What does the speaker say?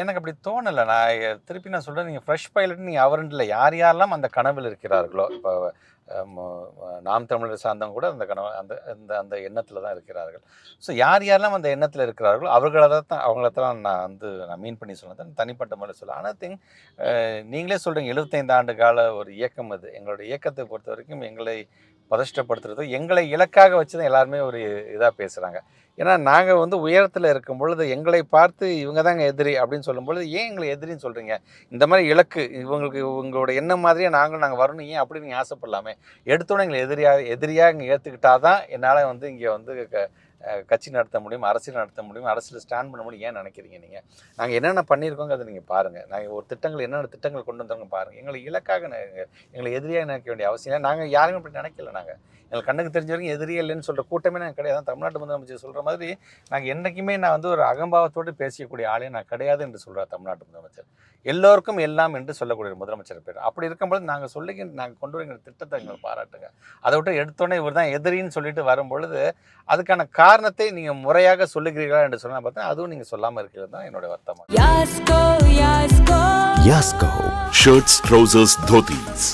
எனக்கு அப்படி தோணலை. திருப்பி நான் சொல்கிறேன், நீங்கள் ஃப்ரெஷ் பைலட் நீங்கள் அவருன்னு இல்லை, யார் யாரெல்லாம் அந்த கனவில் இருக்கிறார்களோ, இப்போ நாம் தமிழர் சார்ந்தவங்க கூட அந்த கனவு அந்த அந்த அந்த எண்ணத்தில் தான் இருக்கிறார்கள். ஸோ யார் யாரெல்லாம் அந்த எண்ணத்தில் இருக்கிறார்களோ அவங்கள தான் நான் மீன் பண்ணி சொன்னது தனிப்பட்ட முறையில் சொல்ல. ஆனால் நீங்களே சொல்கிறீங்க 75 ஆண்டு கால ஒரு இயக்கம் அது. எங்களுடைய இயக்கத்தை பொறுத்த வரைக்கும் எங்களை பதஷ்டப்படுத்துறது, எங்களை இலக்காக வச்சு தான் எல்லாருமே ஒரு இதாக பேசுகிறாங்க. ஏன்னா நாங்கள் உயரத்தில் இருக்கும் பொழுது எங்களை பார்த்து இவங்க தாங்க எதிரி அப்படின்னு சொல்லும்பொழுது, ஏன் எங்களை எதிரின்னு சொல்கிறீங்க? இந்த மாதிரி இலக்கு உங்களோட எண்ணம் மாதிரியே நாங்கள் வரணும், ஏன் அப்படி நீங்கள் ஆசைப்படலாமே? எடுத்தோன்னே எங்களை எதிரியாக இங்கே ஏற்றுக்கிட்டா தான் என்னால் இங்கே கட்சி நடத்த முடியும், அரசியல் நடத்த முடியும், அரசியல் ஸ்டாண்ட் பண்ண முடியும். ஏன் நினைக்கிறீங்க நீங்கள்? நாங்கள் என்னென்ன பண்ணியிருக்கோங்க அதை நீங்கள் பாருங்கள். நாங்கள் ஒரு என்னென்ன திட்டங்கள் கொண்டு வந்தவங்க பாருங்கள். எங்களை இலக்காக எங்களை எதிரியாக நினைக்க வேண்டிய அவசியம் இல்லை. நாங்கள் யாருமே அப்படி நினைக்கல. எங்களுக்கு கண்ணுக்கு தெரிஞ்ச வரைக்கும் எதிரியே இல்லைன்னு சொல்கிற கூட்டமே நாங்கள் கிடையாது. தமிழ்நாட்டு முதலமைச்சர் சொல்கிற மாதிரி நாங்கள் என்றைக்குமே ஒரு அகம்பாவத்தோடு பேசக்கூடிய ஆளே நான் கிடையாது என்று சொல்கிறார் தமிழ்நாட்டு முதலமைச்சர். எல்லோருக்கும் எல்லாம் என்று சொல்லக்கூடிய முதலமைச்சர் பேர். அப்படி இருக்கும்போது நாங்கள் கொண்டு வருகிற திட்டத்தை எங்களை பாராட்டுங்க. அதை விட்டு எடுத்தோடனே இவர் தான் எதிரின்னு சொல்லிட்டு வரும்பொழுது அதுக்கான காரணத்தை நீங்கள் முறையாக சொல்லுகிறீர்களா என்று சொன்னால் பார்த்தா அதுவும் நீங்கள் சொல்லாமல் இருக்கிறது தான் என்னுடைய வருத்தமாக. Yasko, Shirts, trousers, dhotis.